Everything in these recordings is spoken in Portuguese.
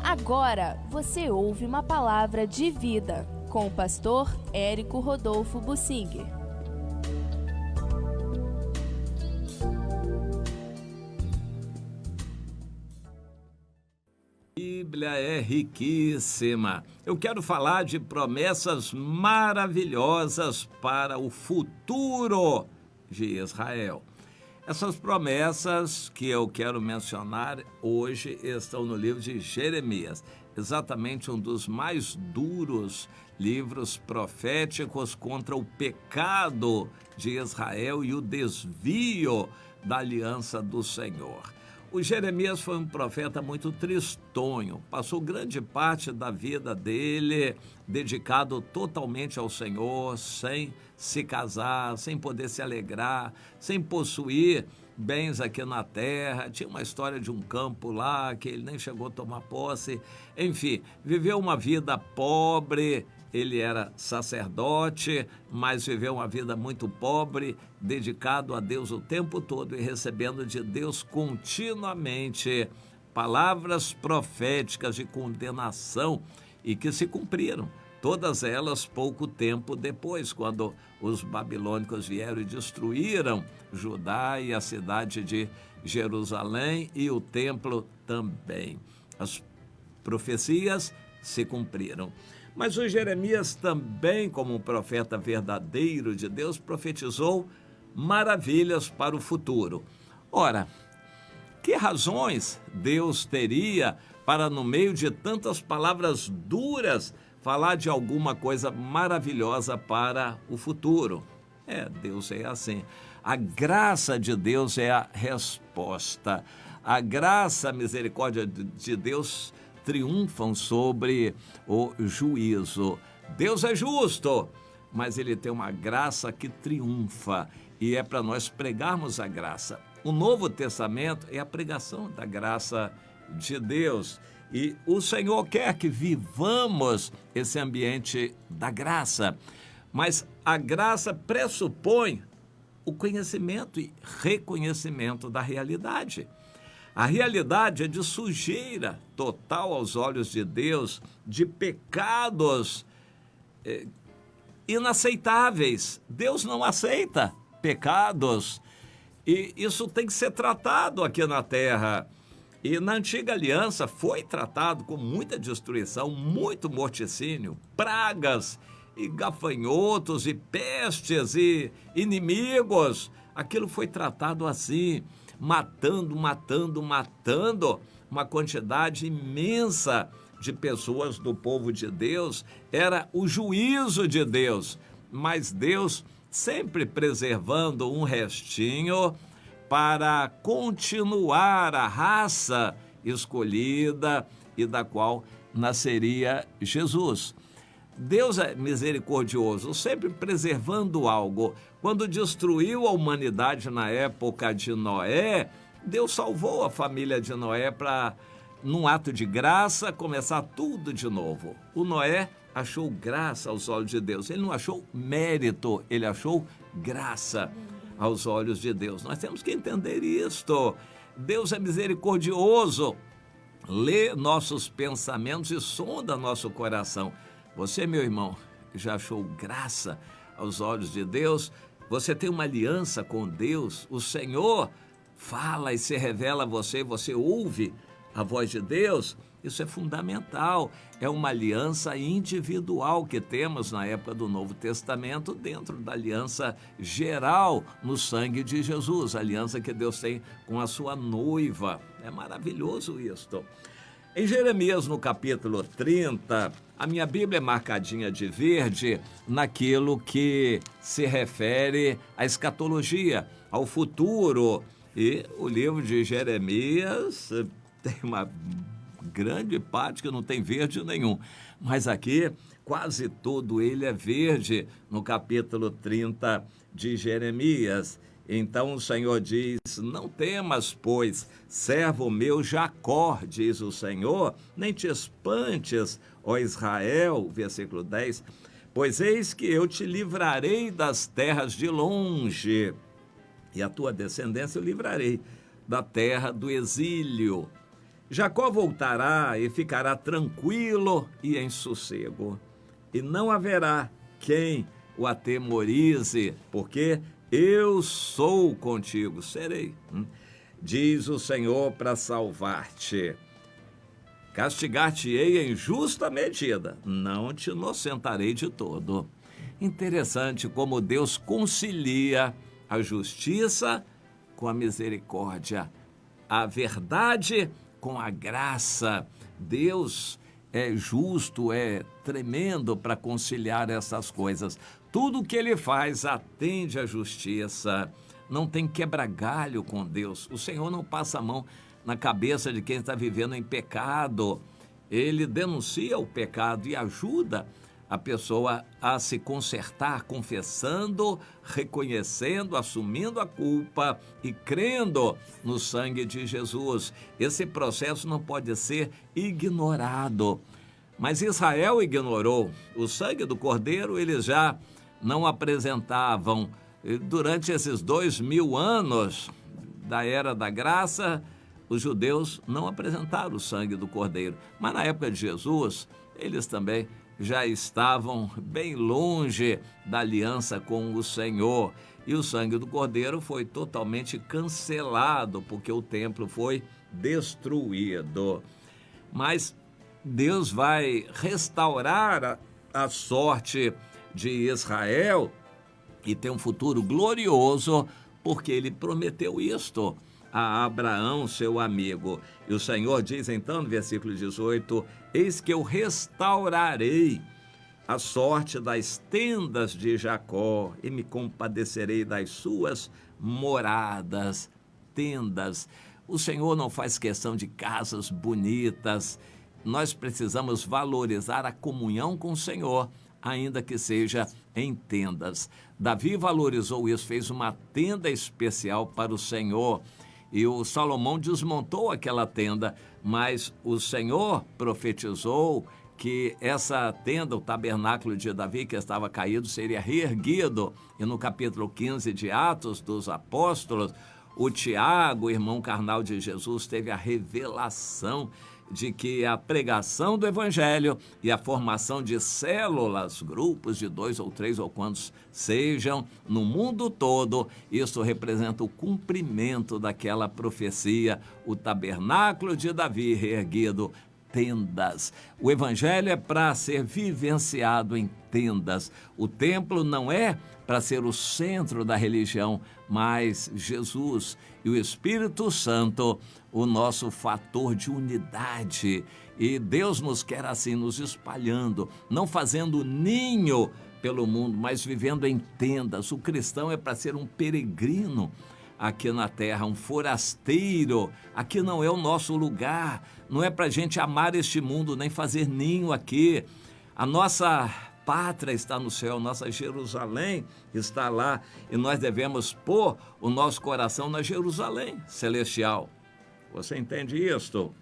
Agora você ouve uma palavra de vida com o pastor Érico Rodolfo Bussinger. A Bíblia é riquíssima. Eu quero falar de promessas maravilhosas para o futuro de Israel. Essas promessas que eu quero mencionar hoje estão no livro de Jeremias, exatamente um dos mais duros livros proféticos contra o pecado de Israel e o desvio da aliança do Senhor. O Jeremias foi um profeta muito tristonho, passou grande parte da vida dele dedicado totalmente ao Senhor, sem se casar, sem poder se alegrar, sem possuir bens aqui na terra. Tinha uma história de um campo lá que ele nem chegou a tomar posse. Enfim, viveu uma vida pobre. Ele era sacerdote, mas viveu uma vida muito pobre, dedicado a Deus o tempo todo e recebendo de Deus continuamente palavras proféticas de condenação e que se cumpriram. Todas elas pouco tempo depois, quando os babilônicos vieram e destruíram Judá e a cidade de Jerusalém e o templo também. As profecias se cumpriram. Mas o Jeremias também, como um profeta verdadeiro de Deus, profetizou maravilhas para o futuro. Ora, que razões Deus teria para, no meio de tantas palavras duras, falar de alguma coisa maravilhosa para o futuro? Deus é assim. A graça de Deus é a resposta. A graça, a misericórdia de Deus triunfam sobre o juízo. Deus é justo, mas Ele tem uma graça que triunfa e é para nós pregarmos a graça. O Novo Testamento é a pregação da graça de Deus e o Senhor quer que vivamos esse ambiente da graça, mas a graça pressupõe o conhecimento e reconhecimento da realidade. A realidade é de sujeira total aos olhos de Deus, de pecados inaceitáveis. Deus não aceita pecados e isso tem que ser tratado aqui na terra. E na antiga aliança foi tratado com muita destruição, muito morticínio, pragas e gafanhotos e pestes e inimigos. Aquilo foi tratado assim, matando uma quantidade imensa de pessoas do povo de Deus. Era o juízo de Deus, mas Deus sempre preservando um restinho para continuar a raça escolhida e da qual nasceria Jesus. Deus é misericordioso, sempre preservando algo. Quando destruiu a humanidade na época de Noé, Deus salvou a família de Noé para, num ato de graça, começar tudo de novo. O Noé achou graça aos olhos de Deus. Ele não achou mérito, ele achou graça aos olhos de Deus. Nós temos que entender isto. Deus é misericordioso, lê nossos pensamentos e sonda nosso coração. Você, meu irmão, já achou graça aos olhos de Deus? Você tem uma aliança com Deus? O Senhor fala e se revela a você, você ouve a voz de Deus? Isso é fundamental. É uma aliança individual que temos na época do Novo Testamento dentro da aliança geral no sangue de Jesus, a aliança que Deus tem com a sua noiva. É maravilhoso isto. Em Jeremias, no capítulo 30, a minha Bíblia é marcadinha de verde naquilo que se refere à escatologia, ao futuro. E o livro de Jeremias tem uma grande parte que não tem verde nenhum. Mas aqui, quase todo ele é verde, no capítulo 30 de Jeremias. Então o Senhor diz: não temas, pois, servo meu Jacó, diz o Senhor, nem te espantes, ó Israel, versículo 10, pois eis que eu te livrarei das terras de longe, e a tua descendência eu livrarei da terra do exílio. Jacó voltará e ficará tranquilo e em sossego, e não haverá quem o atemorize, porque eu sou contigo, serei. Diz o Senhor para salvar-te. Castigar-te-ei em justa medida, não te inocentarei de todo. Interessante como Deus concilia a justiça com a misericórdia, a verdade com a graça. Deus é justo, é tremendo para conciliar essas coisas. Tudo que ele faz atende à justiça, não tem quebra-galho com Deus. O Senhor não passa a mão na cabeça de quem está vivendo em pecado. Ele denuncia o pecado e ajuda a pessoa a se consertar, confessando, reconhecendo, assumindo a culpa e crendo no sangue de Jesus. Esse processo não pode ser ignorado. Mas Israel ignorou. O sangue do Cordeiro eles já não apresentavam. Durante esses 2000 anos da Era da Graça, os judeus não apresentaram o sangue do Cordeiro. Mas na época de Jesus, eles também já estavam bem longe da aliança com o Senhor. E o sangue do Cordeiro foi totalmente cancelado, porque o templo foi destruído. Mas Deus vai restaurar a sorte de Israel e ter um futuro glorioso, porque ele prometeu isto a Abraão, seu amigo. E o Senhor diz então no versículo 18: eis que eu restaurarei a sorte das tendas de Jacó e me compadecerei das suas moradas. Tendas. O Senhor não faz questão de casas bonitas. Nós precisamos valorizar a comunhão com o Senhor, ainda que seja em tendas. Davi valorizou isso, fez uma tenda especial para o Senhor. E o Salomão desmontou aquela tenda, mas o Senhor profetizou que essa tenda, o tabernáculo de Davi, que estava caído, seria reerguido. E no capítulo 15 de Atos dos Apóstolos, o Tiago, irmão carnal de Jesus, teve a revelação de que a pregação do Evangelho e a formação de células, grupos de 2 ou 3 ou quantos sejam, no mundo todo, isso representa o cumprimento daquela profecia, o tabernáculo de Davi reerguido, tendas. O Evangelho é para ser vivenciado em tendas. O templo não é para ser o centro da religião, mas Jesus e o Espírito Santo, o nosso fator de unidade. E Deus nos quer assim, nos espalhando, não fazendo ninho pelo mundo, mas vivendo em tendas. O cristão é para ser um peregrino aqui na terra, um forasteiro. Aqui não é o nosso lugar, não é para a gente amar este mundo, nem fazer ninho aqui. A nossa pátria está no céu, nossa Jerusalém está lá, e nós devemos pôr o nosso coração na Jerusalém celestial. Você entende isto?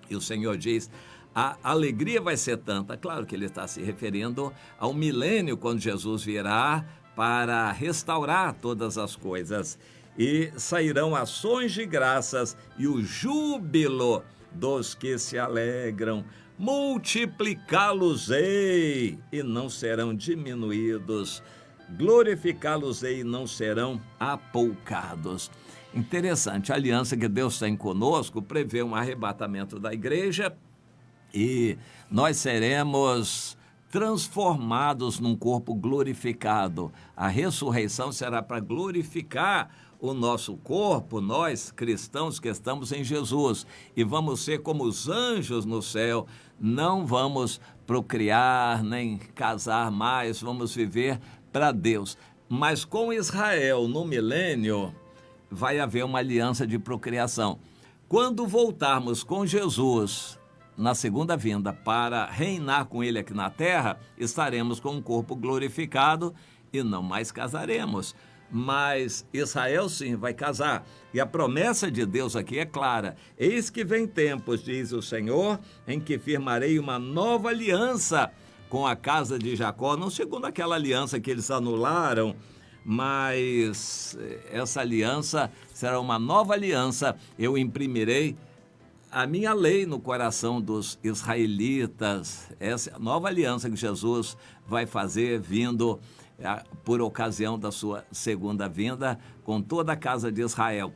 E o Senhor diz, a alegria vai ser tanta. Claro que ele está se referindo ao milênio, quando Jesus virá para restaurar todas as coisas. E sairão ações de graças e o júbilo dos que se alegram. Multiplicá-los-ei e não serão diminuídos. Glorificá-los-ei e não serão apoucados. Interessante, a aliança que Deus tem conosco prevê um arrebatamento da igreja e nós seremos transformados num corpo glorificado. A ressurreição será para glorificar o nosso corpo, nós cristãos que estamos em Jesus, e vamos ser como os anjos no céu. Não vamos procriar nem casar mais, vamos viver para Deus. Mas com Israel no milênio vai haver uma aliança de procriação. Quando voltarmos com Jesus na segunda vinda para reinar com ele aqui na terra, estaremos com um corpo glorificado e não mais casaremos. Mas Israel sim vai casar. E a promessa de Deus aqui é clara. Eis que vem tempos, diz o Senhor, em que firmarei uma nova aliança com a casa de Jacó, não segundo aquela aliança que eles anularam, mas essa aliança será uma nova aliança. Eu imprimirei a minha lei no coração dos israelitas. Essa é a nova aliança que Jesus vai fazer vindo por ocasião da sua segunda vinda com toda a casa de Israel.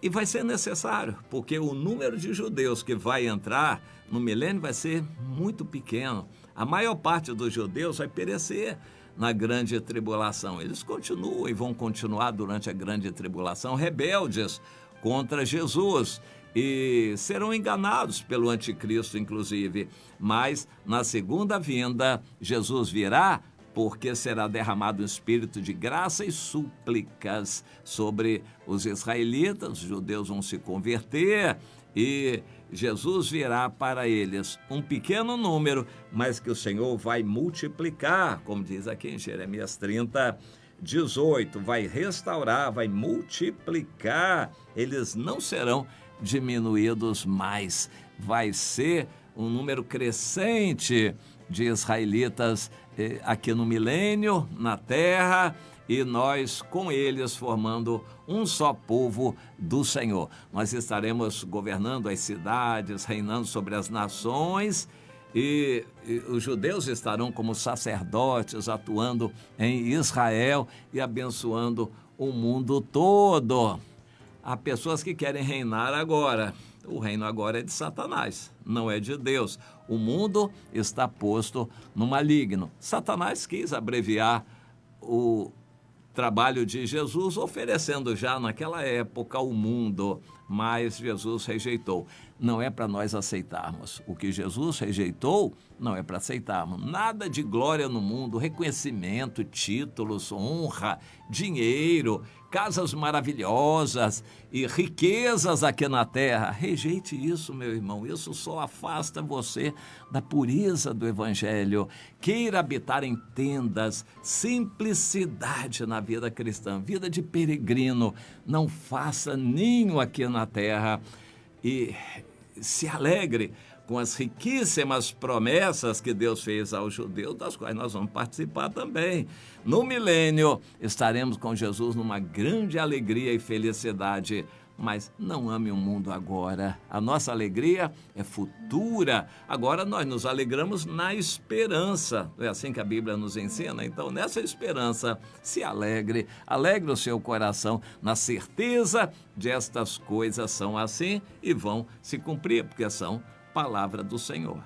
E vai ser necessário, porque o número de judeus que vai entrar no milênio vai ser muito pequeno. A maior parte dos judeus vai perecer na grande tribulação. Eles continuam e vão continuar durante a grande tribulação rebeldes contra Jesus e serão enganados pelo anticristo, inclusive. Mas na segunda vinda, Jesus virá, porque será derramado um espírito de graça e súplicas sobre os israelitas. Os judeus vão se converter e Jesus virá para eles um pequeno número, mas que o Senhor vai multiplicar, como diz aqui em Jeremias 30:18, vai restaurar, vai multiplicar. Eles não serão diminuídos mais. Vai ser um número crescente de israelitas aqui no milênio, na terra, e nós com eles formando um só povo do Senhor. Nós estaremos governando as cidades, reinando sobre as nações, e os judeus estarão como sacerdotes atuando em Israel e abençoando o mundo todo. Há pessoas que querem reinar agora. O reino agora é de Satanás, não é de Deus. O mundo está posto no maligno. Satanás quis abreviar o trabalho de Jesus, oferecendo já naquela época o mundo, mas Jesus rejeitou. Não é para nós aceitarmos. O que Jesus rejeitou não é para aceitarmos. Nada de glória no mundo, reconhecimento, títulos, honra, dinheiro, casas maravilhosas e riquezas aqui na terra. Rejeite isso, meu irmão. Isso só afasta você da pureza do Evangelho. Queira habitar em tendas, simplicidade na vida cristã, vida de peregrino. Não faça ninho aqui na terra e se alegre com as riquíssimas promessas que Deus fez aos judeus, das quais nós vamos participar também. No milênio, estaremos com Jesus numa grande alegria e felicidade. Mas não ame o mundo agora. A nossa alegria é futura. Agora nós nos alegramos na esperança. Não é assim que a Bíblia nos ensina? Então, nessa esperança, se alegre. Alegre o seu coração na certeza de estas coisas são assim e vão se cumprir, porque são palavra do Senhor.